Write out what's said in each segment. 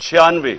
96,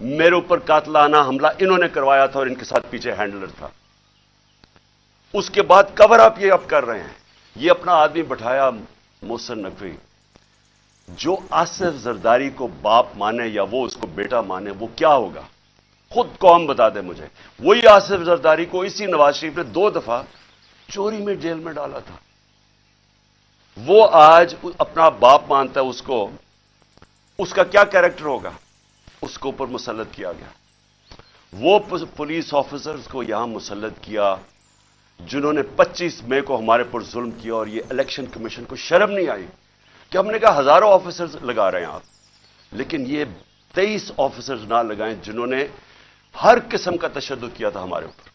میرے اوپر قاتلانہ حملہ انہوں نے کروایا تھا اور ان کے ساتھ پیچھے ہینڈلر تھا. اس کے بعد کور اپ یہ اب کر رہے ہیں. یہ اپنا آدمی بٹھایا محسن نقوی, جو آصف زرداری کو باپ مانے یا وہ اس کو بیٹا مانے, وہ کیا ہوگا خود قوم بتا دے مجھے. وہی آصف زرداری کو اسی نواز شریف نے 2 دفعہ چوری میں جیل میں ڈالا تھا. وہ آج اپنا باپ مانتا ہے اس کو. اس کا کیا کیریکٹر ہوگا؟ اس کو اوپر مسلط کیا گیا. وہ پولیس آفیسرز کو یہاں مسلط کیا جنہوں نے 25 مئی کو ہمارے پر ظلم کیا, اور یہ الیکشن کمیشن کو شرم نہیں آئی کہ ہم نے کہا ہزاروں آفیسرز لگا رہے ہیں آپ, لیکن یہ 23 آفیسرز نہ لگائیں جنہوں نے ہر قسم کا تشدد کیا تھا ہمارے اوپر.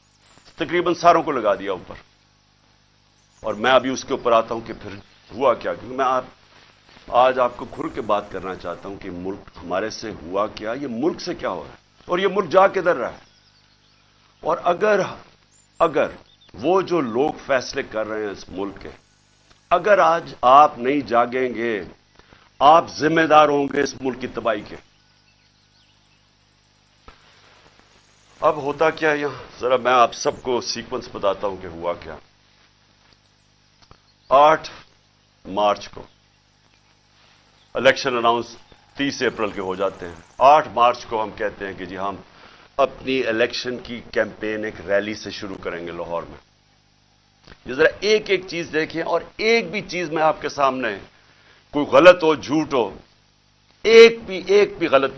تقریباً ساروں کو لگا دیا اوپر. اور میں ابھی اس کے اوپر آتا ہوں کہ پھر ہوا کیا, کیونکہ میں آج آپ کو کھل کے بات کرنا چاہتا ہوں کہ ملک ہمارے سے ہوا کیا, یہ ملک سے کیا ہو رہا ہے, اور یہ ملک جا کدھر رہا ہے. اور اگر وہ جو لوگ فیصلے کر رہے ہیں اس ملک کے, اگر آج آپ نہیں جاگیں گے, آپ ذمہ دار ہوں گے اس ملک کی تباہی کے. اب ہوتا کیا یہاں, ذرا میں آپ سب کو سیکوینس بتاتا ہوں کہ ہوا کیا. 8 مارچ کو الیکشن اناؤنس 30 اپریل کے ہو جاتے ہیں. 8 مارچ کو ہم کہتے ہیں کہ جی ہم اپنی الیکشن کی کیمپین ایک ریلی سے شروع کریں گے لاہور میں. یہ ذرا ایک ایک چیز دیکھیں, اور ایک بھی چیز میں آپ کے سامنے کوئی غلط ہو, جھوٹ ہو, ایک بھی غلط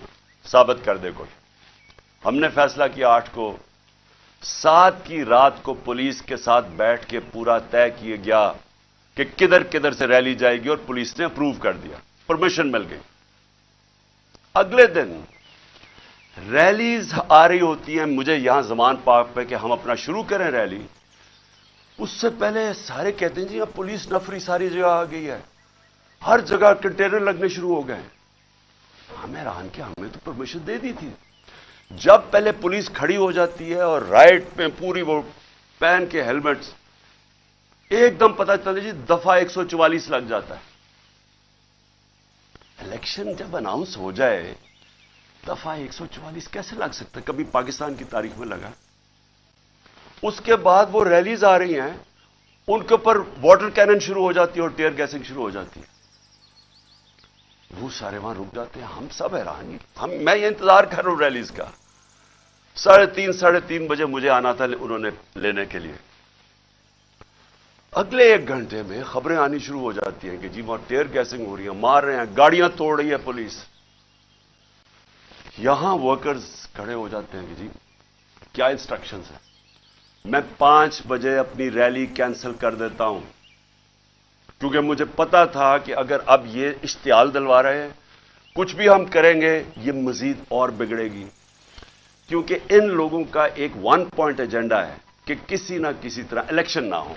ثابت کر دے کوئی. ہم نے فیصلہ کیا 8 کو, 7 کی رات کو پولیس کے ساتھ بیٹھ کے پورا طے کیا گیا کہ کدھر کدھر سے ریلی جائے گی, اور پولیس نے اپروو کر دیا, پرمیشن مل گئی. اگلے دن ریلیز آ رہی ہوتی ہیں مجھے یہاں زمان پارک پہ کہ ہم اپنا شروع کریں ریلی. اس سے پہلے سارے کہتے ہیں جی اب پولیس نفری ساری جگہ آ گئی ہے, ہر جگہ کنٹینر لگنے شروع ہو گئے. ہمیں حیران کہ ہمیں تو پرمیشن دے دی تھی. جب پہلے پولیس کھڑی ہو جاتی ہے اور رائٹ پہ پوری وہ پہن کے ہیلمٹس, ایک دم پتہ چلتا جی دفعہ 144 لگ جاتا ہے. الیکشن جب اناؤنس ہو جائے دفعہ 144 کیسے لگ سکتا ہے؟ کبھی پاکستان کی تاریخ میں لگا. اس کے بعد وہ ریلیز آ رہی ہیں, ان کے اوپر واٹر کینن شروع ہو جاتی ہے اور ٹیئر گیسنگ شروع ہو جاتی ہے. وہ سارے وہاں رک جاتے ہیں. ہم سب حیران, میں یہ انتظار کر رہا ہوں ریلیز کا. 3:30 بجے مجھے آنا تھا انہوں نے لینے کے لیے. اگلے 1 گھنٹے میں خبریں آنی شروع ہو جاتی ہیں کہ جی وہاں ٹیئر گیسنگ ہو رہی ہے, مار رہے ہیں, گاڑیاں توڑ رہی ہے پولیس. یہاں ورکرز کھڑے ہو جاتے ہیں کہ جی کیا انسٹرکشنز ہیں. میں 5 بجے اپنی ریلی کینسل کر دیتا ہوں, کیونکہ مجھے پتا تھا کہ اگر اب یہ اشتعال دلوا رہے ہیں, کچھ بھی ہم کریں گے یہ مزید اور بگڑے گی. کیونکہ ان لوگوں کا ایک 1 پوائنٹ ایجنڈا ہے کہ کسی نہ کسی طرح الیکشن نہ ہو.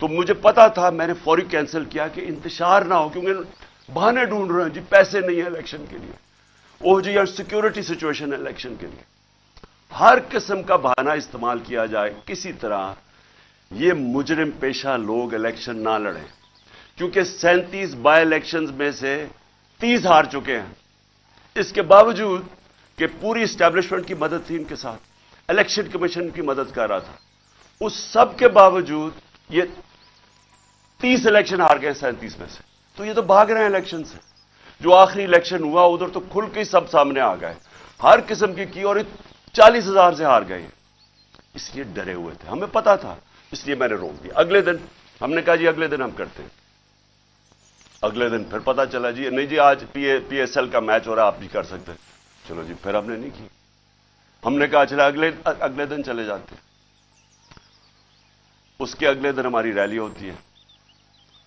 تو مجھے پتا تھا, میں نے فوری کینسل کیا کہ انتشار نہ ہو, کیونکہ بہانے ڈھونڈ رہے ہیں جی پیسے نہیں ہیں الیکشن کے لیے, وہ جی سیکورٹی سچویشن ہے الیکشن کے لیے. ہر قسم کا بہانہ استعمال کیا جائے, کسی طرح یہ مجرم پیشہ لوگ الیکشن نہ لڑیں. کیونکہ 37 بائی الیکشنز میں سے 30 ہار چکے ہیں. اس کے باوجود کہ پوری اسٹیبلشمنٹ کی مدد تھی ان کے ساتھ, الیکشن کمیشن کی مدد کر رہا تھا, اس سب کے باوجود یہ 30 الیکشن ہار گئے 37 میں سے. تو یہ تو بھاگ رہے ہیں الیکشن سے. جو آخری الیکشن ہوا ادھر تو کھل کے سب سامنے آ گئے, ہر قسم کی اور 40,000 سے ہار گئے. اس لیے ڈرے ہوئے تھے, ہمیں پتا تھا, اس لیے میں نے روک دیا. اگلے دن ہم نے کہا جی اگلے دن ہم کرتے ہیں. اگلے دن پھر پتا چلا جی نہیں جی آج پی ایس ایل کا میچ ہو رہا ہے, آپ بھی کر سکتے ہیں. چلو جی, پھر ہم نے نہیں کی. ہم نے کہا چلا اگلے دن چلے جاتے ہیں. اس کے اگلے دن ہماری ریلی ہوتی ہے,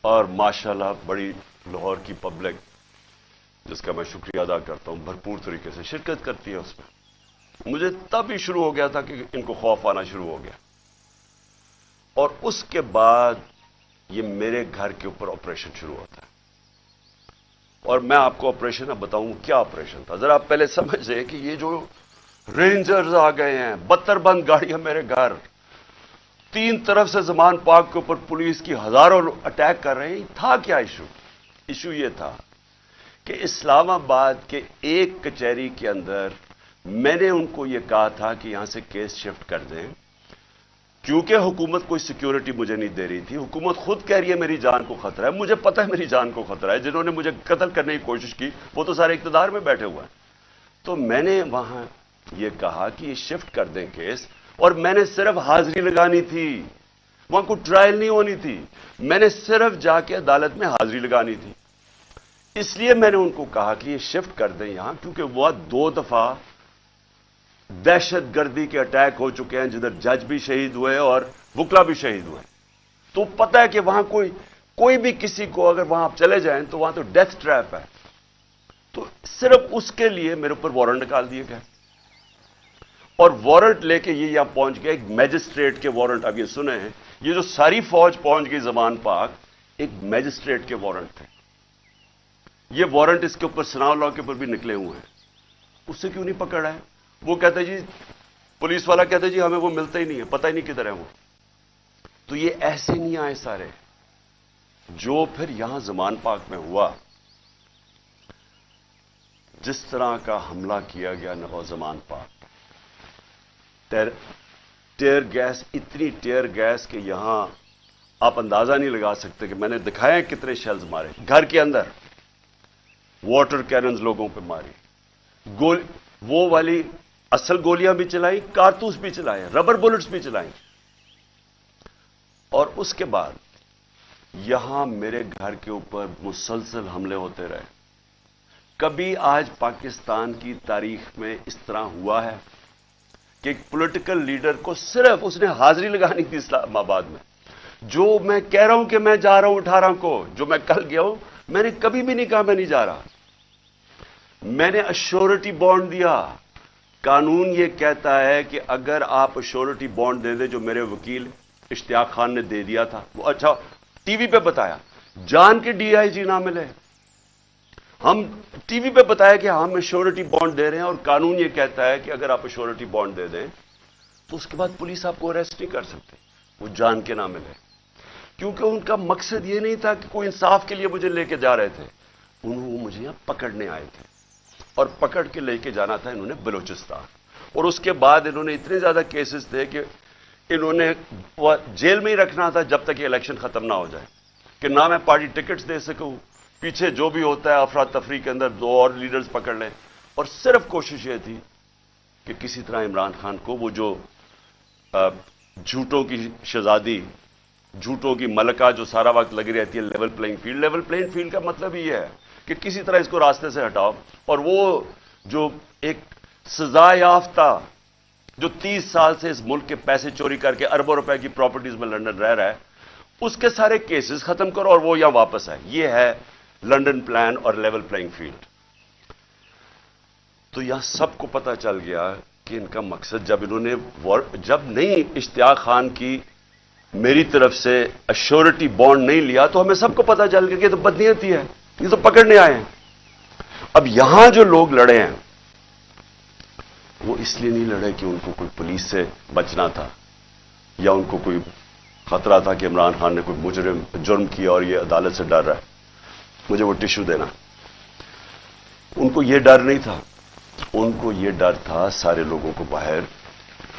اور ماشاءاللہ بڑی لاہور کی پبلک, جس کا میں شکریہ ادا کرتا ہوں, بھرپور طریقے سے شرکت کرتی ہے اس میں. مجھے تب ہی شروع ہو گیا تھا کہ ان کو خوف آنا شروع ہو گیا. اور اس کے بعد یہ میرے گھر کے اوپر آپریشن شروع ہوتا ہے. اور میں آپ کو آپریشن اب بتاؤں کیا آپریشن تھا. ذرا آپ پہلے سمجھ لیں کہ یہ جو رینجرز آ گئے ہیں, 72 بند گاڑیاں میرے گھر, 3 طرف سے زمان پاک کے اوپر پولیس کی ہزاروں اٹیک کر رہے ہیں. تھا کیا ایشو یہ تھا کہ اسلام آباد کے ایک کچہری کے اندر میں نے ان کو یہ کہا تھا کہ یہاں سے کیس شفٹ کر دیں، کیونکہ حکومت کوئی سیکیورٹی مجھے نہیں دے رہی تھی. حکومت خود کہہ رہی ہے میری جان کو خطرہ ہے. مجھے پتہ ہے میری جان کو خطرہ ہے. جنہوں نے مجھے قتل کرنے کی کوشش کی وہ تو سارے اقتدار میں بیٹھے ہوئے ہیں. تو میں نے وہاں یہ کہا کہ یہ شفٹ کر دیں کیس، اور میں نے صرف حاضری لگانی تھی، وہاں کوئی ٹرائل نہیں ہونی تھی. میں نے صرف جا کے عدالت میں حاضری لگانی تھی. اس لیے میں نے ان کو کہا کہ یہ شفٹ کر دیں یہاں، کیونکہ وہ 2 دفعہ دہشت گردی کے اٹیک ہو چکے ہیں جدھر جج بھی شہید ہوئے اور وکلا بھی شہید ہوئے. تو پتہ ہے کہ وہاں کوئی بھی کسی کو اگر وہاں آپ چلے جائیں تو وہاں تو ڈیتھ ٹریپ ہے. تو صرف اس کے لیے میرے اوپر وارنٹ نکال دیے گئے، اور وارنٹ لے کے یہ یہاں پہنچ گئے. ایک میجسٹریٹ کے وارنٹ، اب یہ سنیں ہیں، یہ جو ساری فوج پہنچ گئی زمان پاک، ایک میجسٹریٹ کے وارنٹ تھے. یہ وارنٹ اس کے اوپر ثناء اللہ کے اوپر بھی نکلے ہوئے ہیں. اس سے کیوں نہیں پکڑ رہا ہے؟ وہ کہتے جی، پولیس والا کہتے جی ہمیں وہ ملتا ہی نہیں ہے، پتہ ہی نہیں کدھر ہے وہ. تو یہ ایسے نہیں آئے سارے. جو پھر یہاں زمان پاک میں ہوا، جس طرح کا حملہ کیا گیا زمان پاک، ٹیئر گیس، اتنی ٹیئر گیس کہ یہاں آپ اندازہ نہیں لگا سکتے کہ میں نے دکھایا کتنے شیلز مارے. گھر کے اندر واٹر کیننز لوگوں پہ ماری، وہ والی اصل گولیاں بھی چلائیں، کارتوس بھی چلائے، ربر بلٹس بھی چلائیں. اور اس کے بعد یہاں میرے گھر کے اوپر مسلسل حملے ہوتے رہے. کبھی آج پاکستان کی تاریخ میں اس طرح ہوا ہے کہ ایک پولیٹیکل لیڈر کو صرف اس نے حاضری لگانی تھی اسلام آباد میں. جو میں کہہ رہا ہوں کہ میں جا رہا ہوں 18 کو، جو میں کل گیا ہوں، میں نے کبھی بھی نہیں کہا میں نہیں جا رہا. میں نے ایشورٹی بانڈ دیا. قانون یہ کہتا ہے کہ اگر آپ ایشورٹی بانڈ دے دیں، جو میرے وکیل اشتیاق خان نے دے دیا تھا، وہ اچھا ٹی وی پہ بتایا، جان کے ڈی آئی جی نہ ملے، ہم ٹی وی پہ بتایا کہ ہم ایشورٹی بانڈ دے رہے ہیں، اور قانون یہ کہتا ہے کہ اگر آپ ایشورٹی بانڈ دے دیں تو اس کے بعد پولیس آپ کو اریسٹ نہیں کر سکتے، وہ جان کے نہ ملے. کیونکہ ان کا مقصد یہ نہیں تھا کہ کوئی انصاف کے لیے مجھے لے کے جا رہے تھے، وہ مجھے یہاں پکڑنے آئے تھے، اور پکڑ کے لے کے جانا تھا انہوں نے بلوچستان. اور اس کے بعد انہوں نے اتنے زیادہ کیسز تھے کہ انہوں نے جیل میں ہی رکھنا تھا جب تک یہ الیکشن ختم نہ ہو جائے، کہ نہ میں پارٹی ٹکٹس دے سکوں، پیچھے جو بھی ہوتا ہے افراتفری کے اندر 2 اور لیڈرز پکڑ لیں. اور صرف کوشش یہ تھی کہ کسی طرح عمران خان کو، وہ جو جھوٹوں کی شہزادی، جھوٹوں کی ملکہ جو سارا وقت لگی رہتی ہے level playing field. Level playing field کا مطلب یہ ہے کہ کسی طرح اس کو راستے سے ہٹاؤ. اور وہ جو ایک سزا یافتہ جو 30 سال سے اس ملک کے پیسے چوری کر کے اربوں روپے کی پراپرٹیز میں لندن رہ رہا ہے، اس کے سارے کیسز ختم کرو اور وہ یہاں واپس ہے. یہ ہے لنڈن پلان اور لیول پلینگ فیلڈ. تو یہاں سب کو پتا چل گیا کہ ان کا مقصد، جب نہیں اشتیاق خان کی میری طرف سے ایشورٹی بانڈ نہیں لیا تو ہمیں سب کو پتا چل گیا کہ یہ تو بدنیتی ہے، یہ تو پکڑنے آئے ہیں. اب یہاں جو لوگ لڑے ہیں وہ اس لیے نہیں لڑے کہ ان کو کوئی پولیس سے بچنا تھا، یا ان کو کوئی خطرہ تھا کہ عمران خان نے کوئی جرم کیا اور یہ عدالت سے ڈر رہا ہے مجھے وہ ٹشو دینا. ان کو یہ ڈر نہیں تھا. ان کو یہ ڈر تھا سارے لوگوں کو باہر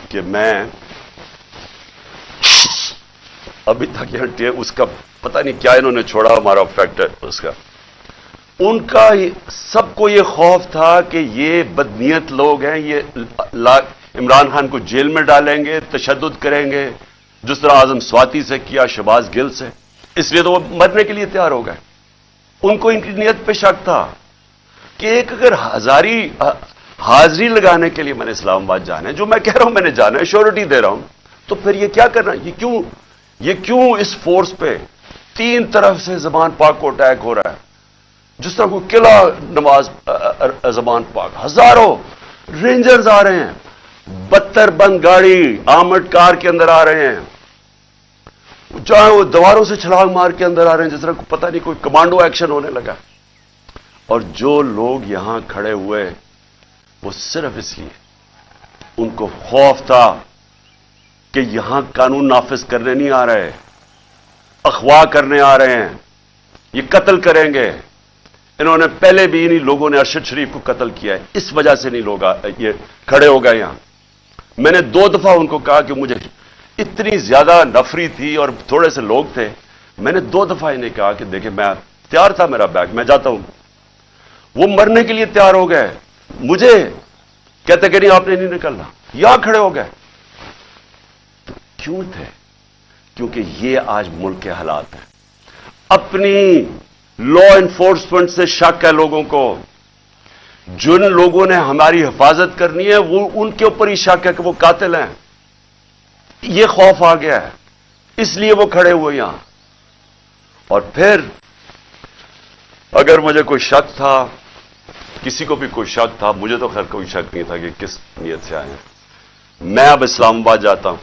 کہ میں ابھی تک یہاں اس کا پتہ نہیں کیا انہوں نے چھوڑا ہمارا فیکٹر اس کا. ان کا سب کو یہ خوف تھا کہ یہ بدنیت لوگ ہیں، یہ عمران خان کو جیل میں ڈالیں گے، تشدد کریں گے، جس طرح اعظم سواتی سے کیا، شہباز گل سے. اس لیے تو وہ مرنے کے لیے تیار ہو گئے. ان کو ان کی نیت پہ شک تھا کہ ایک اگر حاضری لگانے کے لیے میں نے اسلام آباد جانا ہے، جو میں کہہ رہا ہوں میں نے جانا ہے، شیورٹی دے رہا ہوں، تو پھر یہ کیا کرنا، یہ کیوں اس فورس پہ 3 طرف سے زمان پاک کو اٹیک ہو رہا ہے، جس طرح کوئی قلعہ نواز زمان پاک، ہزاروں رینجرز آ رہے ہیں، 72 بند گاڑی آرمڈ کار کے اندر آ رہے ہیں، چاہے وہ دیواروں سے چھلانگ مار کے اندر آ رہے ہیں، جس طرح پتہ نہیں کوئی کمانڈو ایکشن ہونے لگا. اور جو لوگ یہاں کھڑے ہوئے وہ صرف اس لیے ان کو خوف تھا کہ یہاں قانون نافذ کرنے نہیں آ رہے، اغوا کرنے آ رہے ہیں، یہ قتل کریں گے، انہوں نے پہلے بھی انہی لوگوں نے ارشد شریف کو قتل کیا ہے، اس وجہ سے نہیں لوگ یہ کھڑے ہو گئے یہاں۔ میں نے 2 دفعہ ان کو کہا کہ مجھے اتنی زیادہ نفری تھی اور تھوڑے سے لوگ تھے، میں نے 2 دفعہ انہیں کہا کہ دیکھیں میں تیار تھا، میرا بیگ میں جاتا ہوں، وہ مرنے کے لیے تیار ہو گئے، مجھے کہتے کہ نہیں آپ نے نہیں نکلنا، یہاں کھڑے ہو گئے۔ تو کیوں تھے؟ کیونکہ یہ آج ملک کے حالات ہیں۔ اپنی لا انفورسمنٹ سے شک ہے لوگوں کو، جن لوگوں نے ہماری حفاظت کرنی ہے وہ ان کے اوپر ہی شک ہے کہ وہ قاتل ہیں، یہ خوف آ گیا ہے، اس لیے وہ کھڑے ہوئے یہاں۔ اور پھر اگر مجھے کوئی شک تھا، کسی کو بھی کوئی شک تھا، مجھے تو خیر کوئی شک نہیں تھا کہ کس نیت سے آئے ہیں۔ میں اب اسلام آباد جاتا ہوں،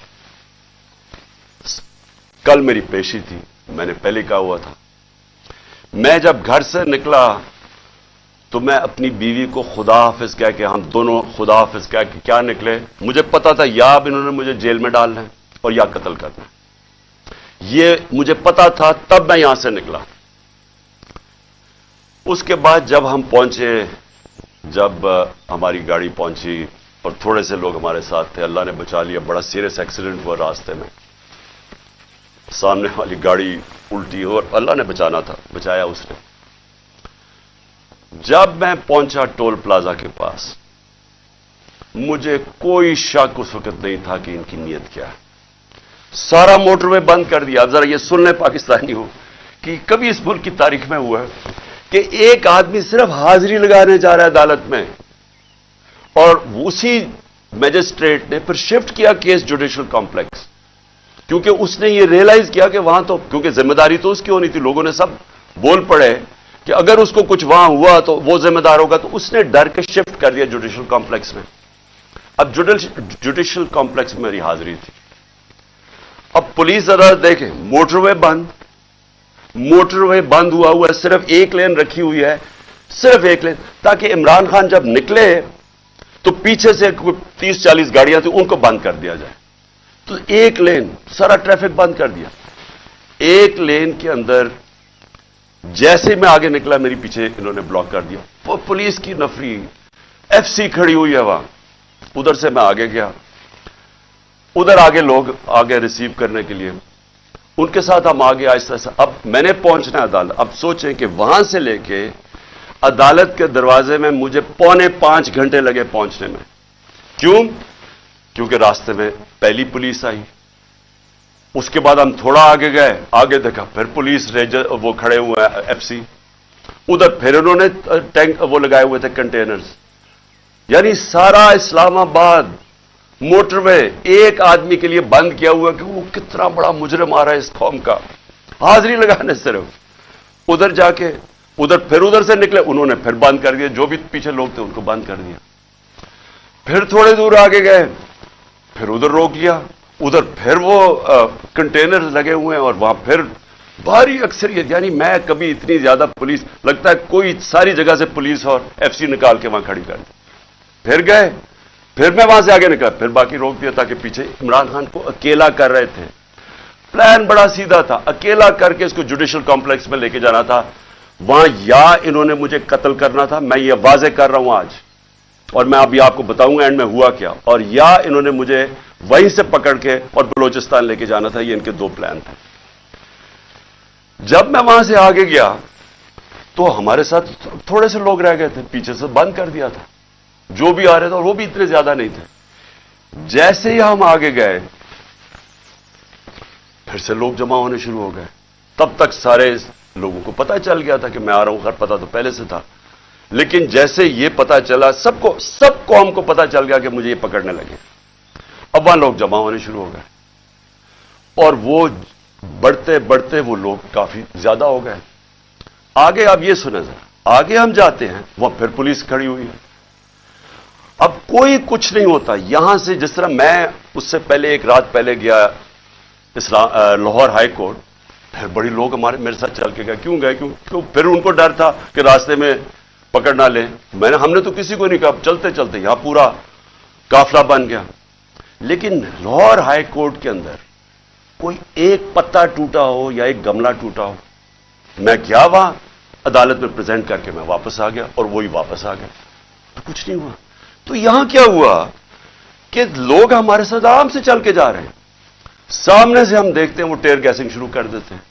کل میری پیشی تھی، میں نے پہلے کہا ہوا تھا، میں جب گھر سے نکلا تو میں اپنی بیوی کو خدا حافظ کہہ کے، ہم دونوں خدا حافظ کہہ کے کیا نکلے، مجھے پتا تھا یا اب انہوں نے مجھے جیل میں ڈالنا ہے اور یا قتل کرنا ہے، یہ مجھے پتا تھا، تب میں یہاں سے نکلا۔ اس کے بعد جب ہم پہنچے، جب ہماری گاڑی پہنچی اور تھوڑے سے لوگ ہمارے ساتھ تھے، اللہ نے بچا لیا، بڑا سیریس ایکسیڈنٹ ہوا راستے میں، سامنے والی گاڑی الٹی اور اللہ نے بچانا تھا، بچایا اس نے۔ جب میں پہنچا ٹول پلازا کے پاس، مجھے کوئی شک اس وقت نہیں تھا کہ ان کی نیت کیا ہے۔ سارا موٹر وے بند کر دیا۔ ذرا یہ سن لیں پاکستانی ہو کہ کبھی اس ملک کی تاریخ میں ہوا ہے کہ ایک آدمی صرف حاضری لگانے جا رہا ہے عدالت میں، اور اسی میجسٹریٹ نے پھر شفٹ کیا کیس جوڈیشل کمپلیکس، کیونکہ اس نے یہ ریئلائز کیا کہ وہاں تو، کیونکہ ذمہ داری تو اس کی ہونی تھی، لوگوں نے سب بول پڑے کہ اگر اس کو کچھ وہاں ہوا تو وہ ذمہ دار ہوگا، تو اس نے ڈر کے شفٹ کر دیا جوڈیشل کمپلیکس میں۔ اب جوڈیشل کمپلیکس میں میری حاضری تھی۔ اب پولیس عدالت دیکھیں، موٹر وے بند ہوا ہے، صرف ایک لین رکھی ہوئی ہے، صرف ایک لین، تاکہ عمران خان جب نکلے تو پیچھے سے 30-40 گاڑیاں تھیں ان کو بند کر دیا جائے۔ تو ایک لین، سارا ٹریفک بند کر دیا۔ ایک لین کے اندر جیسے میں آگے نکلا، میری پیچھے انہوں نے بلاک کر دیا، وہ پولیس کی نفری، ایف سی کھڑی ہوئی ہے وہاں۔ ادھر سے میں آگے گیا، ادھر آگے لوگ آگے ریسیو کرنے کے لیے، ان کے ساتھ ہم آگے آہستہ آہستہ۔ اب میں نے پہنچنا ہے عدالت۔ اب سوچیں کہ وہاں سے لے کے عدالت کے دروازے میں مجھے 4.25 گھنٹے لگے پہنچنے میں۔ کیوں؟ کیونکہ راستے میں پہلی پولیس آئی، اس کے بعد ہم تھوڑا آگے گئے، آگے دیکھا پھر پولیس ریجر وہ کھڑے ہوئے ہیں ایف سی، ادھر پھر انہوں نے ٹینک وہ لگائے ہوئے تھے کنٹینرز۔ یعنی سارا اسلام آباد موٹر وے ایک آدمی کے لیے بند کیا ہوا کہ وہ کتنا بڑا مجرم آ رہا ہے اس قوم کا، حاضری لگانے صرف۔ ادھر جا کے ادھر سے نکلے، انہوں نے پھر بند کر دیا، جو بھی پیچھے لوگ تھے ان کو بند کر دیا۔ پھر تھوڑے دور آگے گئے، پھر ادھر روک لیا، ادھر پھر وہ کنٹینر لگے ہوئے ہیں اور وہاں پھر بھاری اکثریت۔ یعنی میں کبھی اتنی زیادہ پولیس، لگتا ہے کوئی ساری جگہ سے پولیس اور ایف سی نکال کے وہاں کھڑی کر دی۔ پھر گئے، پھر میں وہاں سے آگے نکلا، پھر باقی روک دیا، تاکہ پیچھے عمران خان کو اکیلا کر رہے تھے۔ پلان بڑا سیدھا تھا، اکیلا کر کے اس کو جوڈیشل کمپلیکس میں لے کے جانا تھا۔ وہاں یا انہوں نے مجھے قتل کرنا تھا، میں یہ واضح کر رہا ہوں آج، اور میں ابھی آپ کو بتاؤں گا اینڈ میں ہوا کیا، اور یا انہوں نے مجھے وہیں سے پکڑ کے اور بلوچستان لے کے جانا تھا۔ یہ ان کے 2 پلان تھے۔ جب میں وہاں سے آگے گیا تو ہمارے ساتھ تھوڑے سے لوگ رہ گئے تھے، پیچھے سے بند کر دیا تھا جو بھی آ رہے تھے، اور وہ بھی اتنے زیادہ نہیں تھے۔ جیسے ہی ہم آگے گئے پھر سے لوگ جمع ہونے شروع ہو گئے۔ تب تک سارے لوگوں کو پتہ چل گیا تھا کہ میں آ رہا ہوں، خیر پتہ تو پہلے سے تھا، لیکن جیسے یہ پتہ چلا، سب قوم کو پتہ چل گیا کہ مجھے یہ پکڑنے لگے، اب وہاں لوگ جمع ہونے شروع ہو گئے، اور وہ بڑھتے بڑھتے وہ لوگ کافی زیادہ ہو گئے۔ آگے اب یہ سنیں ذرا، آگے ہم جاتے ہیں، وہاں پھر پولیس کھڑی ہوئی ہے۔ اب کوئی کچھ نہیں ہوتا یہاں سے، جس طرح میں اس سے پہلے ایک رات پہلے گیا لاہور ہائی کورٹ، پھر بڑی لوگ میرے ساتھ چل کے گئے۔ کیوں گئے؟ کیوں پھر ان کو ڈر تھا کہ راستے میں پکڑ نہ لیں۔ ہم نے تو کسی کو نہیں کہا، چلتے چلتے یہاں پورا قافلہ بن گیا۔ لیکن لاہور ہائی کورٹ کے اندر کوئی ایک پتا ٹوٹا ہو یا ایک گملہ ٹوٹا ہو، میں گیا وہاں، عدالت میں پریزنٹ کر کے میں واپس آ گیا اور وہی واپس آ گیا، تو کچھ نہیں ہوا۔ تو یہاں کیا ہوا کہ لوگ ہمارے ساتھ آرام سے چل کے جا رہے ہیں، سامنے سے ہم دیکھتے ہیں وہ ٹیئر گیسنگ شروع کر دیتے ہیں،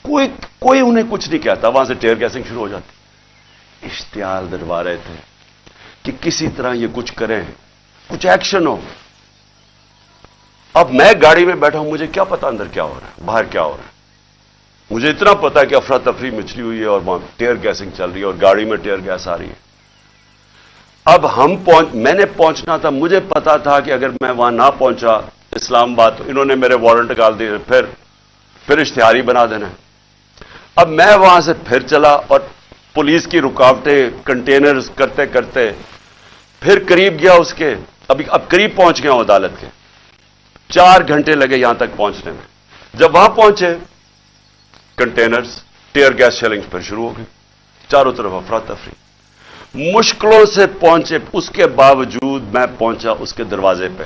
کوئی انہیں کچھ نہیں کہتا، وہاں سے ٹیئر گیسنگ شروع ہو جاتی۔ اشتعال دلوا رہے تھے کہ کسی طرح یہ کچھ کریں، کچھ ایکشن ہو۔ اب میں گاڑی میں بیٹھا ہوں، مجھے کیا پتا اندر کیا ہو رہا ہے، باہر کیا ہو رہا ہے۔ مجھے اتنا پتا ہے کہ افراتفری مچلی ہوئی ہے اور وہاں ٹیئر گیسنگ چل رہی ہے اور گاڑی میں ٹیئر گیس آ رہی ہے۔ اب میں نے پہنچنا تھا، مجھے پتا تھا کہ اگر میں وہاں نہ پہنچا اسلام آباد تو انہوں نے میرے وارنٹ نکال دیے، پھر اشتہاری بنا دینا۔ اب میں وہاں سے پھر چلا اور پولیس کی رکاوٹیں کنٹینرز کرتے کرتے پھر قریب گیا اس کے، اب قریب پہنچ گیا ہوں عدالت کے، 4 گھنٹے لگے یہاں تک پہنچنے میں۔ جب وہاں پہنچے کنٹینرز ٹیئر گیس شیلنگ پھر شروع ہو گئی، چاروں طرف افراتفری، مشکلوں سے پہنچے۔ اس کے باوجود میں پہنچا اس کے دروازے پہ،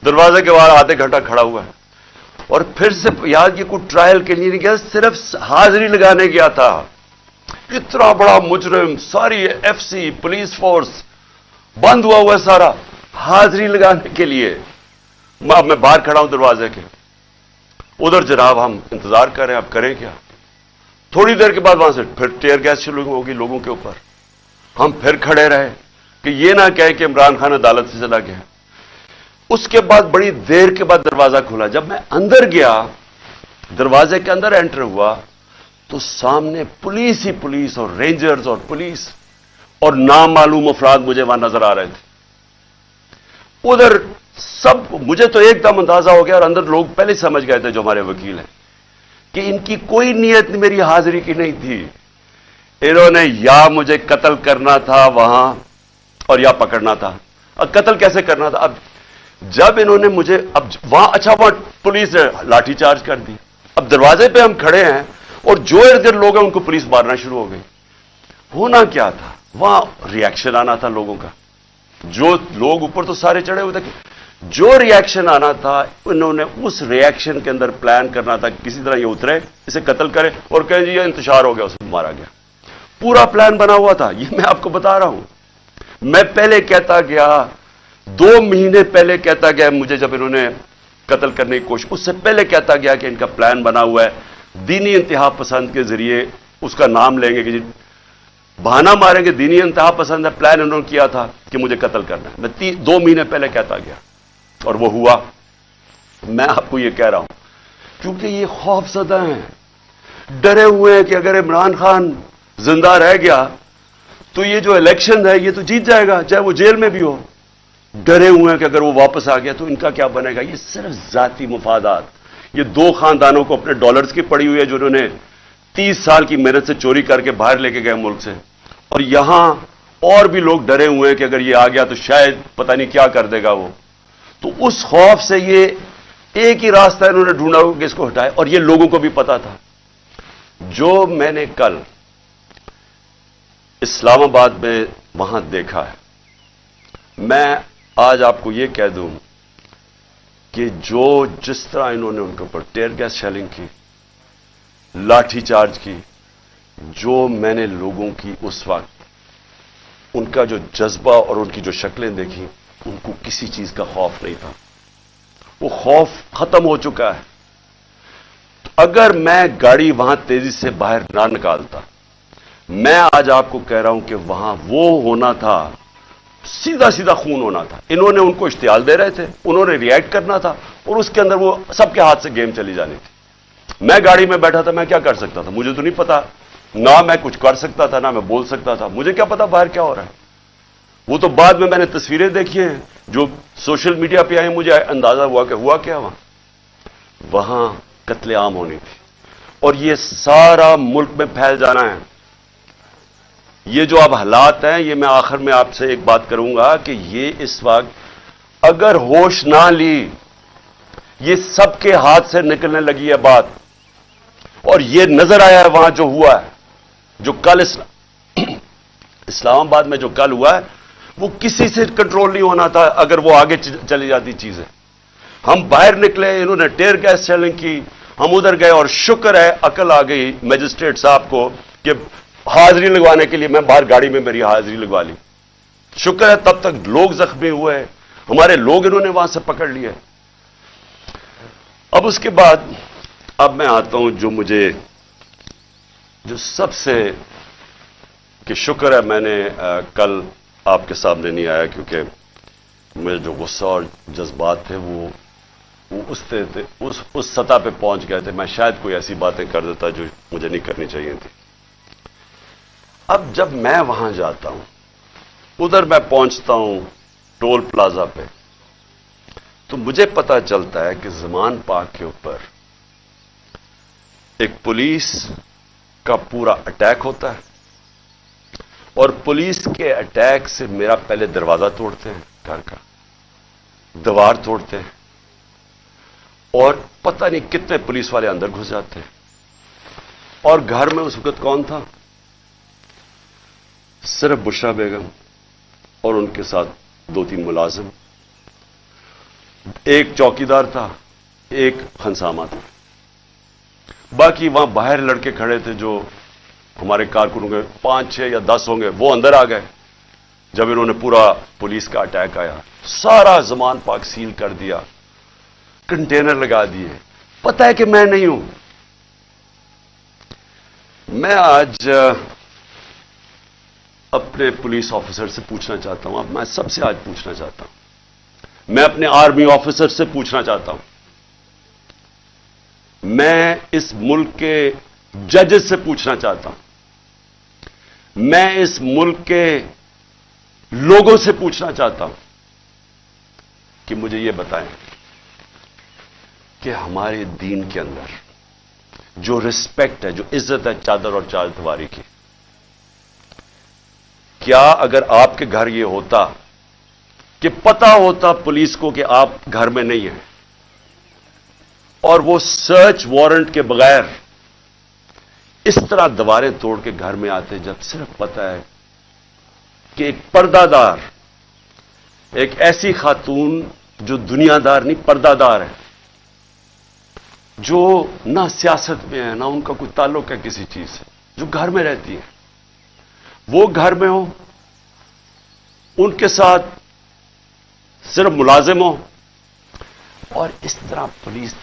دروازے کے باہر آدھے گھنٹہ کھڑا ہوا ہے، اور پھر سے یاد یہ کوئی ٹرائل کے لیے نہیں گیا، صرف حاضری لگانے گیا تھا۔ اتنا بڑا مجرم، ساری ایف سی پولیس فورس بند ہوا ہے سارا، حاضری لگانے کے لیے۔ اب میں باہر کھڑا ہوں دروازے کے، ادھر جناب ہم انتظار کر رہے ہیں، اب کریں کیا؟ تھوڑی دیر کے بعد وہاں سے پھر ٹیئر گیس شروع ہوگی لوگوں کے اوپر۔ ہم پھر کھڑے رہے کہ یہ نہ کہے کہ عمران خان عدالت سے چلا گیا۔ اس کے بعد بڑی دیر کے بعد دروازہ کھلا، جب میں اندر گیا، دروازے کے اندر انٹر ہوا تو سامنے پولیس ہی پولیس اور رینجرز اور پولیس اور نامعلوم افراد مجھے وہاں نظر آ رہے تھے۔ ادھر سب مجھے تو ایک دم اندازہ ہو گیا، اور اندر لوگ پہلے سمجھ گئے تھے جو ہمارے وکیل ہیں کہ ان کی کوئی نیت میری حاضری کی نہیں تھی، انہوں نے یا مجھے قتل کرنا تھا وہاں اور یا پکڑنا تھا۔ اب قتل کیسے کرنا تھا؟ اب جب انہوں نے مجھے وہاں وہاں پولیس نے لاٹھی چارج کر دی۔ اب دروازے پہ ہم کھڑے ہیں اور جو ارد گرد لوگ ہیں ان کو پولیس مارنا شروع ہو گئی۔ ہونا کیا تھا؟ وہاں ری ایکشن آنا تھا لوگوں کا، جو لوگ اوپر تو سارے چڑھے ہوئے تھے، جو ری ایکشن آنا تھا انہوں نے اس ری ایکشن کے اندر پلان کرنا تھا کہ کسی طرح یہ اترے، اسے قتل کرے اور کہیں جی یہ انتشار ہو گیا، اسے مارا گیا۔ پورا پلان بنا ہوا تھا، یہ میں آپ کو بتا رہا ہوں۔ میں پہلے کہتا گیا، 2 مہینے پہلے کہتا گیا مجھے، جب انہوں نے قتل کرنے کی کوشش، اس سے پہلے کہتا گیا کہ ان کا پلان بنا ہوا ہے، دینی انتہا پسند کے ذریعے اس کا نام لیں گے کہ جی بہانہ ماریں گے، دینی انتہا پسند ہے، پلان انہوں نے کیا تھا کہ مجھے قتل کرنا ہے۔ میں 2 مہینے پہلے کہتا گیا اور وہ ہوا۔ میں آپ کو یہ کہہ رہا ہوں کیونکہ یہ خوف زدہ ہیں، ڈرے ہوئے ہیں کہ اگر عمران خان زندہ رہ گیا تو یہ جو الیکشن ہے یہ تو جیت جائے گا، چاہے وہ جیل میں بھی ہو۔ ڈرے ہوئے ہیں کہ اگر وہ واپس آ گیا تو ان کا کیا بنے گا۔ یہ صرف ذاتی مفادات، یہ 2 خاندانوں کو اپنے ڈالرز کی پڑی ہوئی ہے جو انہوں نے 30 سال کی محنت سے چوری کر کے باہر لے کے گئے ملک سے، اور یہاں اور بھی لوگ ڈرے ہوئے ہیں کہ اگر یہ آ گیا تو شاید پتہ نہیں کیا کر دے گا وہ۔ تو اس خوف سے یہ ایک ہی راستہ انہوں نے ڈھونڈا کہ اس کو ہٹائے، اور یہ لوگوں کو بھی پتا تھا۔ جو میں نے کل اسلام آباد میں وہاں دیکھا ہے، میں آج آپ کو یہ کہہ دوں کہ جس طرح انہوں نے ان کے اوپر ٹیئر گیس شیلنگ کی، لاٹھی چارج کی، جو میں نے لوگوں کی اس وقت ان کا جو جذبہ اور ان کی جو شکلیں دیکھی، ان کو کسی چیز کا خوف نہیں تھا، وہ خوف ختم ہو چکا ہے۔ اگر میں گاڑی وہاں تیزی سے باہر نہ نکالتا، میں آج آپ کو کہہ رہا ہوں کہ وہاں وہ ہونا تھا، سیدھا سیدھا خون ہونا تھا۔ انہوں نے ان کو اشتعال دے رہے تھے، انہوں نے ری ایکٹ کرنا تھا، اور اس کے اندر وہ سب کے ہاتھ سے گیم چلی جانی تھی۔ میں گاڑی میں بیٹھا تھا، میں کیا کر سکتا تھا؟ مجھے تو نہیں پتا، نہ میں کچھ کر سکتا تھا نہ میں بول سکتا تھا، مجھے کیا پتا باہر کیا ہو رہا ہے۔ وہ تو بعد میں نے تصویریں دیکھی ہیں جو سوشل میڈیا پہ آئی، مجھے اندازہ ہوا کہ ہوا کیا وہاں قتل عام ہونی تھی، اور یہ سارا ملک میں پھیل جانا ہے۔ یہ جو اب حالات ہیں، یہ میں آخر میں آپ سے ایک بات کروں گا کہ یہ اس وقت اگر ہوش نہ لی، یہ سب کے ہاتھ سے نکلنے لگی ہے بات، اور یہ نظر آیا ہے وہاں جو ہوا ہے، جو کل اسلام آباد میں جو کل ہوا ہے، وہ کسی سے کنٹرول نہیں ہونا تھا اگر وہ آگے چلی جاتی چیزیں۔ ہم باہر نکلے، انہوں نے ٹیئر گیس شیلنگ کی، ہم ادھر گئے اور شکر ہے عقل آ گئی مجسٹریٹ صاحب کو کہ حاضری لگوانے کے لیے میں باہر گاڑی میں میری حاضری لگوا لی. شکر ہے تب تک لوگ زخمی ہوئے ہیں, ہمارے لوگ انہوں نے وہاں سے پکڑ لیے. اب اس کے بعد اب میں آتا ہوں جو سب سے کہ شکر ہے میں نے کل آپ کے سامنے نہیں آیا, کیونکہ میرے جو غصہ اور جذبات تھے وہ اس سطح پہ پہنچ گئے تھے. میں شاید کوئی ایسی باتیں کر دیتا جو مجھے نہیں کرنی چاہیے تھی. اب جب میں وہاں جاتا ہوں, ادھر میں پہنچتا ہوں ٹول پلازا پہ, تو مجھے پتا چلتا ہے کہ زمان پاک کے اوپر ایک پولیس کا پورا اٹیک ہوتا ہے, اور پولیس کے اٹیک سے میرا پہلے دروازہ توڑتے ہیں, گھر کا دیوار توڑتے ہیں, اور پتہ نہیں کتنے پولیس والے اندر گھس جاتے ہیں. اور گھر میں اس وقت کون تھا؟ صرف بشرا بیگم اور ان کے ساتھ 2-3 ملازم, ایک چوکیدار تھا, ایک خنسامہ تھا. باقی وہاں باہر لڑکے کھڑے تھے جو ہمارے کارکنوں کے 5-6 یا 10 ہوں گے, وہ اندر آ گئے جب انہوں نے پورا پولیس کا اٹیک آیا. سارا زمان پاک سیل کر دیا, کنٹینر لگا دیے. پتہ ہے کہ میں نہیں ہوں. میں آج اپنے پولیس آفیسر سے پوچھنا چاہتا ہوں, اب میں سب سے آج پوچھنا چاہتا ہوں, میں اپنے آرمی آفیسر سے پوچھنا چاہتا ہوں, میں اس ملک کے ججز سے پوچھنا چاہتا ہوں, میں اس ملک کے لوگوں سے پوچھنا چاہتا ہوں کہ مجھے یہ بتائیں کہ ہمارے دین کے اندر جو رسپیکٹ ہے, جو عزت ہے چادر اور چار دیواری کی, کیا اگر آپ کے گھر یہ ہوتا کہ پتا ہوتا پولیس کو کہ آپ گھر میں نہیں ہیں, اور وہ سرچ وارنٹ کے بغیر اس طرح دیواریں توڑ کے گھر میں آتے, جب صرف پتا ہے کہ ایک پردہ دار, ایک ایسی خاتون جو دنیا دار نہیں پردہ دار ہے, جو نہ سیاست میں ہے نہ ان کا کوئی تعلق ہے کسی چیز سے, جو گھر میں رہتی ہے, وہ گھر میں ہو, ان کے ساتھ صرف ملازم ہو, اور اس طرح پولیس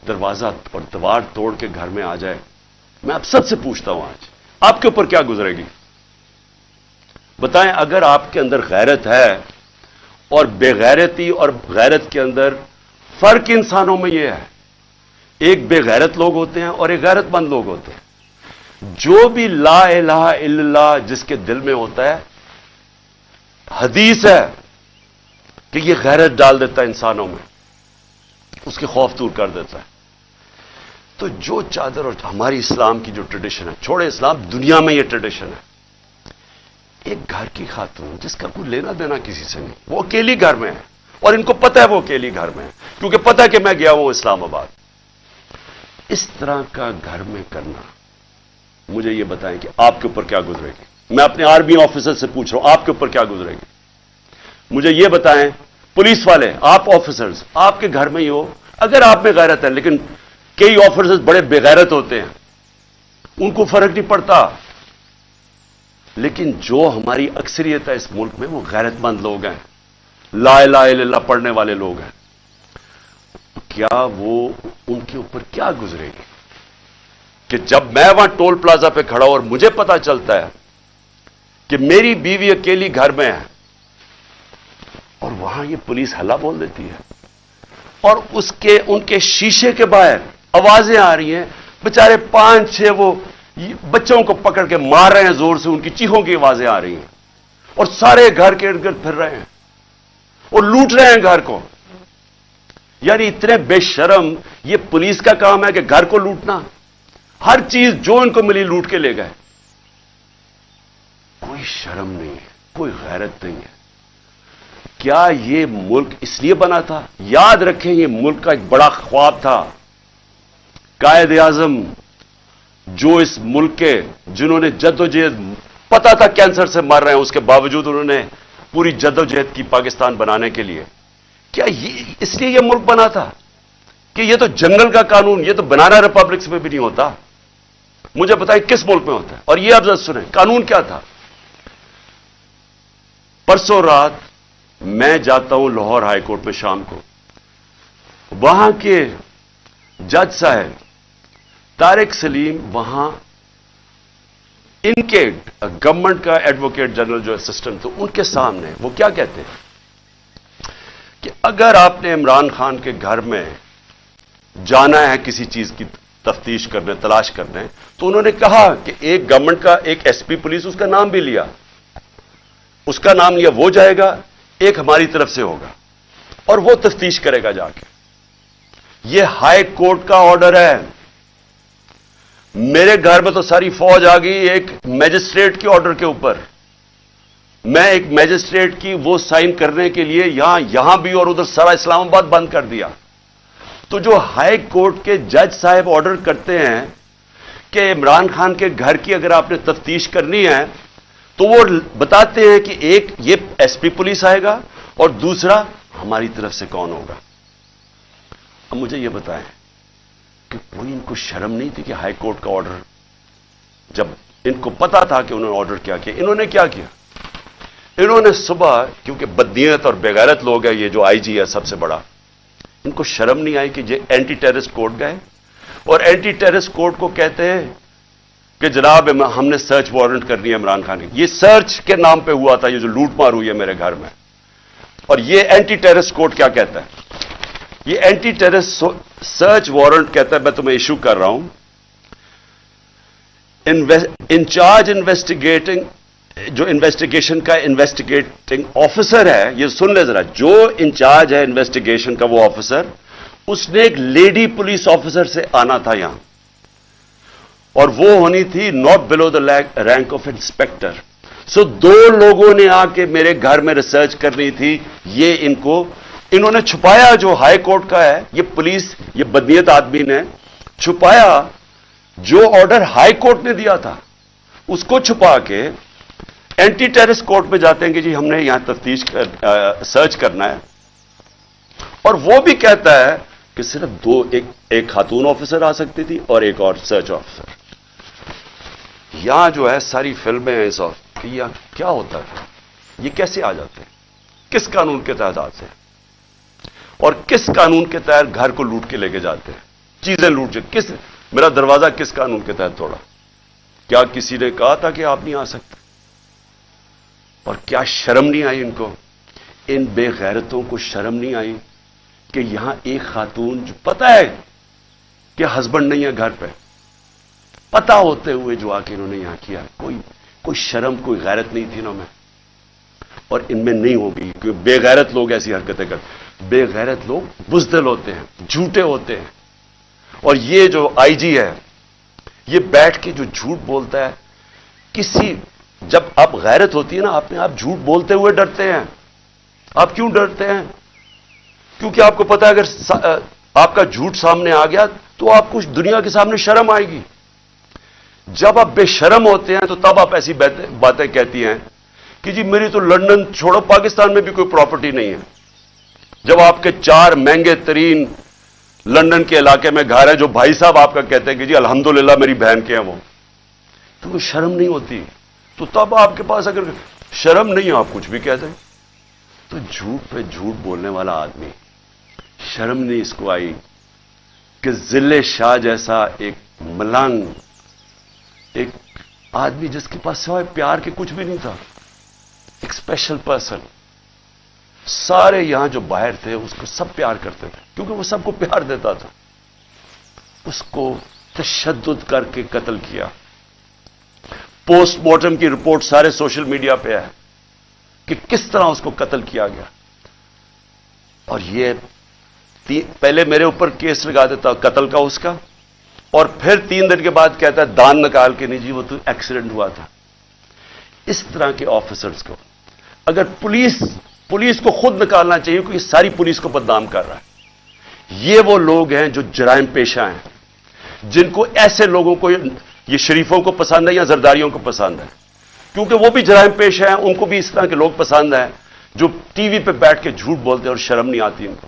دروازہ اور دیوار توڑ کے گھر میں آ جائے. میں اب سب سے پوچھتا ہوں آج آپ کے اوپر کیا گزرے گی؟ بتائیں. اگر آپ کے اندر غیرت ہے, اور بے غیرتی اور غیرت کے اندر فرق انسانوں میں یہ ہے, ایک بے غیرت لوگ ہوتے ہیں اور ایک غیرت مند لوگ ہوتے ہیں. جو بھی لا الہ الا اللہ جس کے دل میں ہوتا ہے, حدیث ہے کہ یہ غیرت ڈال دیتا ہے انسانوں میں, اس کے خوف دور کر دیتا ہے. تو جو چادر اور ہماری اسلام کی جو ٹریڈیشن ہے, چھوڑے اسلام, دنیا میں یہ ٹریڈیشن ہے, ایک گھر کی خاتون جس کا کوئی لینا دینا کسی سے نہیں, وہ اکیلی گھر میں ہے, اور ان کو پتہ ہے وہ اکیلی گھر میں ہے, کیونکہ پتہ ہے کہ میں گیا ہوں اسلام آباد. اس طرح کا گھر میں کرنا, مجھے یہ بتائیں کہ آپ کے اوپر کیا گزرے گی. میں اپنے آرمی آفیسر سے پوچھ رہا ہوں, آپ کے اوپر کیا گزرے گی. مجھے یہ بتائیں, پولیس والے, آپ آفیسرز, آپ کے گھر میں ہی ہو, اگر آپ میں غیرت ہے, لیکن کئی آفیسرز بڑے بے غیرت ہوتے ہیں, ان کو فرق نہیں پڑتا. لیکن جو ہماری اکثریت ہے اس ملک میں, وہ غیرت مند لوگ ہیں, لا الہ الا اللہ پڑھنے والے لوگ ہیں. کیا وہ ان کے اوپر کیا گزرے گی کہ جب میں وہاں ٹول پلازا پہ کھڑا ہوں اور مجھے پتا چلتا ہے کہ میری بیوی اکیلی گھر میں ہے, اور وہاں یہ پولیس ہلا بول دیتی ہے, اور ان کے شیشے کے باہر آوازیں آ رہی ہیں, بےچارے 5-6 وہ بچوں کو پکڑ کے مار رہے ہیں زور سے, ان کی چیخوں کی آوازیں آ رہی ہیں, اور سارے گھر کے ارد گرد پھر رہے ہیں اور لوٹ رہے ہیں گھر کو. یعنی اتنے بے شرم, یہ پولیس کا کام ہے کہ گھر کو لوٹنا, ہر چیز جو ان کو ملی لوٹ کے لے گئے. کوئی شرم نہیں ہے, کوئی غیرت نہیں ہے. کیا یہ ملک اس لیے بنا تھا؟ یاد رکھیں, یہ ملک کا ایک بڑا خواب تھا. قائد اعظم جو اس ملک کے, جنہوں نے جدوجہد, پتا تھا کینسر سے مر رہے ہیں, اس کے باوجود انہوں نے پوری جدوجہد کی پاکستان بنانے کے لیے. کیا اس لیے یہ ملک بنا تھا کہ یہ تو جنگل کا قانون، یہ تو بنانا ریپبلکس میں بھی نہیں ہوتا. مجھے بتائیں کس ملک میں ہوتا ہے؟ اور یہ آپ ذرا سنیں قانون کیا تھا. پرسوں رات میں جاتا ہوں لاہور ہائی کورٹ میں شام کو، وہاں کے جج صاحب طارق سلیم وہاں ان کے گورنمنٹ کا ایڈوکیٹ جنرل جو اسسٹنٹ تو ان کے سامنے وہ کیا کہتے ہیں کہ اگر آپ نے عمران خان کے گھر میں جانا ہے کسی چیز کی تفتیش کرنے، تلاش کرنے، تو انہوں نے کہا کہ ایک گورنمنٹ کا ایک ایس پی پولیس، اس کا نام بھی لیا، اس کا نام لیا، وہ جائے گا، ایک ہماری طرف سے ہوگا اور وہ تفتیش کرے گا جا کے. یہ ہائی کورٹ کا آرڈر ہے. میرے گھر میں تو ساری فوج آ گئی ایک میجسٹریٹ کے آرڈر کے اوپر. میں ایک میجسٹریٹ کی وہ سائن کرنے کے لیے یہاں بھی اور ادھر سارا اسلام آباد بند کر دیا. تو جو ہائی کورٹ کے جج صاحب آرڈر کرتے ہیں کہ عمران خان کے گھر کی اگر آپ نے تفتیش کرنی ہے تو وہ بتاتے ہیں کہ ایک یہ ایس پی پولیس آئے گا اور دوسرا ہماری طرف سے کون ہوگا. اب مجھے یہ بتائیں کہ کوئی ان کو شرم نہیں تھی کہ ہائی کورٹ کا آرڈر، جب ان کو پتا تھا کہ انہوں نے آرڈر کیا کیا، انہوں نے کیا کیا؟ انہوں نے صبح، کیونکہ بدنیت اور بےغیرت لوگ ہیں یہ جو آئی جی ہے سب سے بڑا، ان کو شرم نہیں آئی کہ یہ اینٹی ٹیررسٹ کورٹ گئے اور اینٹی ٹیررسٹ کورٹ کو کہتے ہیں کہ جناب ہم نے سرچ وارنٹ کرنی ہے عمران خان کی. یہ سرچ کے نام پہ ہوا تھا، یہ جو لوٹ مار ہوئی ہے میرے گھر میں. اور یہ اینٹی ٹیررسٹ کورٹ کیا کہتا ہے؟ یہ اینٹی ٹیررسٹ سرچ وارنٹ کہتا ہے میں تمہیں ایشو کر رہا ہوں. انچارج انویسٹیگیٹنگ، جو انویسٹیگیشن کا انویسٹیگیٹنگ آفیسر ہے، یہ سن لے ذرا، جو انچارج ہے انویسٹیگیشن کا وہ آفیسر، اس نے ایک لیڈی پولیس آفیسر سے آنا تھا یہاں، اور وہ ہونی تھی not below the rank of inspector. سو دو لوگوں نے آ کے میرے گھر میں ریسرچ کرنی تھی. یہ انہوں نے چھپایا، جو ہائی کورٹ کا ہے یہ پولیس، یہ بدنیت آدمی نے چھپایا جو آرڈر ہائی کورٹ نے دیا تھا، اس کو چھپا کے اینٹی ٹیررسٹ کورٹ میں جاتے ہیں کہ جی ہم نے یہاں تفتیش سرچ کرنا ہے. اور وہ بھی کہتا ہے کہ صرف ایک خاتون آفیسر آ سکتی تھی اور ایک اور سرچ آفیسر. یہاں جو ہے ساری فلمیں ہیں کہ یہ کیا ہوتا ہے، یہ کیسے آ جاتے ہیں، کس قانون کے تحت آتے ہیں اور کس قانون کے تحت گھر کو لوٹ کے لے کے جاتے ہیں، چیزیں لوٹ کے. میرا دروازہ کس قانون کے تحت توڑا؟ کیا کسی نے کہا تھا کہ آپ نہیں آ سکتے؟ اور کیا شرم نہیں آئی ان کو؟ ان بے غیرتوں کو شرم نہیں آئی کہ یہاں ایک خاتون جو پتہ ہے کہ ہسبینڈ نہیں ہے گھر پہ، پتہ ہوتے ہوئے جو آ کے انہوں نے یہاں کیا، کوئی شرم، کوئی غیرت نہیں تھی انہوں میں. اور ان میں نہیں ہوگی کیونکہ بے غیرت لوگ ایسی حرکتیں کرتے. بے غیرت لوگ بزدل ہوتے ہیں، جھوٹے ہوتے ہیں. اور یہ جو آئی جی ہے یہ بیٹھ کے جو جھوٹ بولتا ہے، جب آپ غیرت ہوتی ہے نا، آپ جھوٹ بولتے ہوئے ڈرتے ہیں. آپ کیوں ڈرتے ہیں؟ کیونکہ آپ کو پتا ہے اگر آپ کا جھوٹ سامنے آ گیا تو آپ کو دنیا کے سامنے شرم آئے گی. جب آپ بے شرم ہوتے ہیں تو تب آپ ایسی باتیں کہتی ہیں کہ جی میری تو لندن چھوڑو پاکستان میں بھی کوئی پراپرٹی نہیں ہے. جب آپ کے 4 مہنگے ترین لندن کے علاقے میں گھر ہے جو بھائی صاحب آپ کا کہتے ہیں کہ جی الحمدللہ میری بہن کے ہیں وہ، تو کوئی شرم نہیں ہوتی. تو تب آپ کے پاس اگر شرم نہیں ہے آپ کچھ بھی کہہ دیں. تو جھوٹ پہ جھوٹ بولنے والا آدمی، شرم نہیں اس کو آئی کہ ذل شاہ جیسا ایک ملنگ، ایک آدمی جس کے پاس سوائے پیار کے کچھ بھی نہیں تھا، ایک اسپیشل پرسن. سارے یہاں جو باہر تھے اس کو سب پیار کرتے تھے کیونکہ وہ سب کو پیار دیتا تھا. اس کو تشدد کر کے قتل کیا. پوسٹ مارٹم کی رپورٹ سارے سوشل میڈیا پہ ہے کہ کس طرح اس کو قتل کیا گیا. اور یہ پہلے میرے اوپر کیس لگا دیتا قتل کا اس کا، اور پھر 3 دن کے بعد کہتا ہے دان نکال کے نہیں جی وہ تو ایکسیڈنٹ ہوا تھا. اس طرح کے آفیسرز کو اگر پولیس کو خود نکالنا چاہیے کیونکہ یہ ساری پولیس کو بدنام کر رہا ہے. یہ وہ لوگ ہیں جو جرائم پیشہ ہیں، جن کو ایسے لوگوں کو یہ شریفوں کو پسند ہے یا زرداریوں کو پسند ہے، کیونکہ وہ بھی جرائم پیشہ ہیں، ان کو بھی اس طرح کے لوگ پسند ہیں جو ٹی وی پہ بیٹھ کے جھوٹ بولتے ہیں اور شرم نہیں آتی ان کو.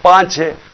5-6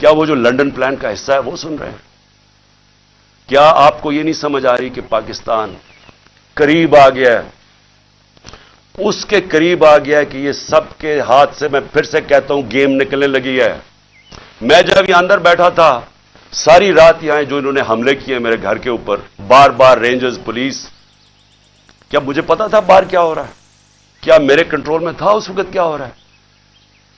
کیا وہ جو لنڈن پلان کا حصہ ہے وہ سن رہے ہیں؟ کیا آپ کو یہ نہیں سمجھ آ رہی کہ پاکستان قریب آ گیا ہے؟ اس کے قریب آ گیا ہے کہ یہ سب کے ہاتھ سے، میں پھر سے کہتا ہوں، گیم نکلنے لگی ہے۔ میں جب یہاں اندر بیٹھا تھا، ساری رات یہاں جو انہوں نے حملے کیے میرے گھر کے اوپر، بار بار رینجرز، پولیس، کیا مجھے پتا تھا باہر کیا ہو رہا ہے؟ کیا میرے کنٹرول میں تھا اس وقت کیا ہو رہا ہے؟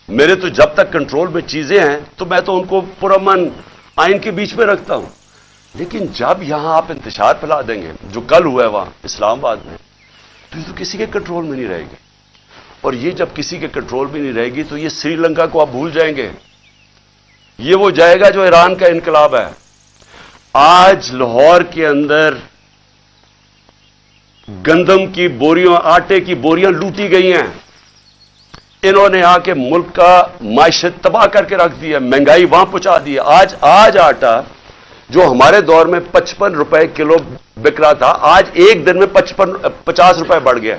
میرے تو جب تک کنٹرول میں چیزیں ہیں تو میں تو ان کو پرامن آئین کے بیچ میں رکھتا ہوں، لیکن جب یہاں آپ انتشار پھیلا دیں گے، جو کل ہوا ہے وہاں اسلام آباد میں، تو یہ تو کسی کے کنٹرول میں نہیں رہے گی، اور یہ جب کسی کے کنٹرول میں نہیں رہے گی تو یہ سری لنکا کو آپ بھول جائیں گے، یہ وہ جائے گا جو ایران کا انقلاب ہے۔ آج لاہور کے اندر گندم کی بوریاں، آٹے کی بوریاں لوٹی گئی ہیں، انہوں نے آ کے ملک کا معیشت تباہ کر کے رکھ دی ہے، مہنگائی وہاں پہنچا دی ہے۔ آج آٹا جو ہمارے دور میں 55 روپے کلو بک رہا تھا، آج ایک دن میں 50 روپے بڑھ گیا،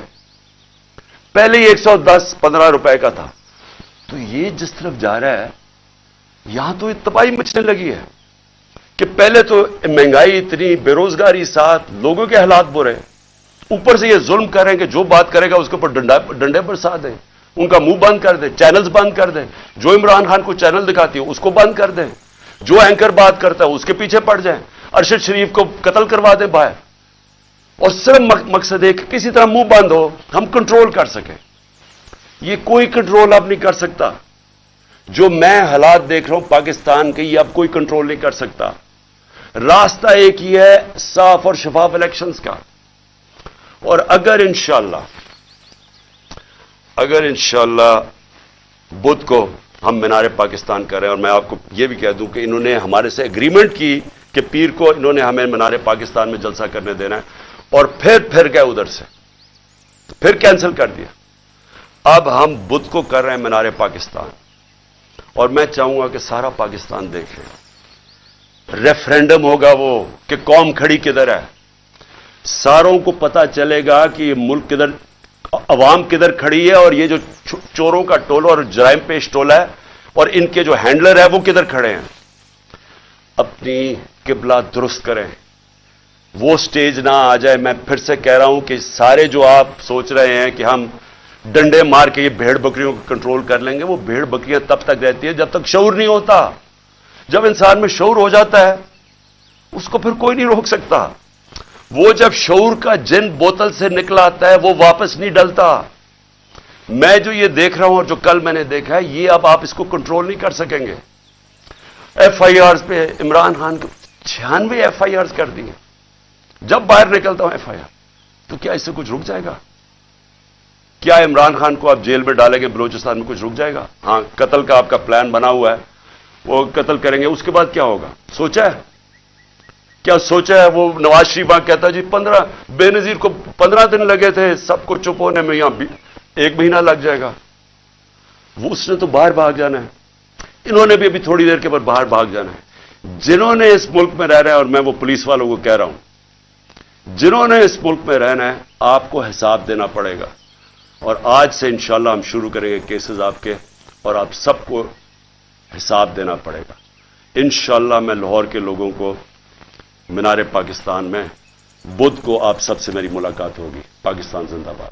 پہلے ہی 110-15 روپے کا تھا۔ تو یہ جس طرف جا رہا ہے، یہاں تو تباہی مچنے لگی ہے کہ پہلے تو مہنگائی اتنی، بے روزگاری ساتھ، لوگوں کے حالات برے، اوپر سے یہ ظلم کریں کہ جو بات کرے گا اس کے اوپر ڈنڈے برسا دیں، ان کا منہ بند کر دیں، چینلز بند کر دیں، جو عمران خان کو چینل دکھاتی ہے اس کو بند کر دیں، جو اینکر بات کرتا ہے اس کے پیچھے پڑ جائیں، ارشد شریف کو قتل کروا دیں باہر، اور صرف مقصد ہے کہ کسی طرح منہ بند ہو، ہم کنٹرول کر سکیں۔ یہ کوئی کنٹرول اب نہیں کر سکتا۔ جو میں حالات دیکھ رہا ہوں پاکستان کے، یہ اب کوئی کنٹرول نہیں کر سکتا۔ راستہ ایک ہی ہے، صاف اور شفاف الیکشنز کا، اور اگر انشاءاللہ بدھ کو ہم مینار پاکستان کر رہے ہیں، اور میں آپ کو یہ بھی کہہ دوں کہ انہوں نے ہمارے سے اگریمنٹ کی کہ پیر کو انہوں نے ہمیں مینار پاکستان میں جلسہ کرنے دینا ہے، اور پھر گئے ادھر سے، پھر کینسل کر دیا۔ اب ہم بدھ کو کر رہے ہیں مینار پاکستان، اور میں چاہوں گا کہ سارا پاکستان دیکھے، ریفرینڈم ہوگا وہ کہ قوم کھڑی کدھر ہے، ساروں کو پتا چلے گا کہ یہ ملک کدھر، عوام کدھر کھڑی ہے، اور یہ جو چوروں کا ٹولہ اور جرائم پیش ٹولہ ہے اور ان کے جو ہینڈلر ہے وہ کدھر کھڑے ہیں۔ اپنی قبلہ درست کریں، وہ سٹیج نہ آ جائے۔ میں پھر سے کہہ رہا ہوں کہ سارے جو آپ سوچ رہے ہیں کہ ہم ڈنڈے مار کے یہ بھیڑ بکریوں کو کنٹرول کر لیں گے، وہ بھیڑ بکریاں تب تک رہتی ہیں جب تک شعور نہیں ہوتا۔ جب انسان میں شعور ہو جاتا ہے اس کو پھر کوئی نہیں روک سکتا۔ وہ جب شعور کا جن بوتل سے نکلا آتا ہے وہ واپس نہیں ڈلتا۔ میں جو یہ دیکھ رہا ہوں اور جو کل میں نے دیکھا ہے، یہ اب آپ اس کو کنٹرول نہیں کر سکیں گے۔ ایف آئی آرز پہ عمران خان کو 96 ایف آئی آرز کر دیے۔ جب باہر نکلتا ہوں ایف آئی آر، تو کیا اس سے کچھ رک جائے گا؟ کیا عمران خان کو آپ جیل میں ڈالیں گے بلوچستان میں کچھ رک جائے گا؟ ہاں، قتل کا آپ کا پلان بنا ہوا ہے، وہ قتل کریں گے، اس کے بعد کیا ہوگا؟ سوچا ہے؟ کیا سوچا ہے؟ وہ نواز شریف کہتا جی 15 بے نظیر کو 15 دن لگے تھے سب کو چپ ہونے میں، یہاں 1 مہینہ لگ جائے گا۔ وہ اس نے تو باہر بھاگ جانا ہے، انہوں نے بھی ابھی تھوڑی دیر کے بعد باہر بھاگ جانا ہے۔ جنہوں نے اس ملک میں رہنا ہے، اور میں وہ پولیس والوں کو کہہ رہا ہوں، جنہوں نے اس ملک میں رہنا ہے، آپ کو حساب دینا پڑے گا، اور آج سے انشاءاللہ ہم شروع کریں گے کیسز آپ کے، اور آپ سب کو حساب دینا پڑے گا۔ انشاءاللہ میں لاہور کے لوگوں کو مینار پاکستان میں بدھ کو آپ سب سے میری ملاقات ہوگی۔ پاکستان زندہ باد۔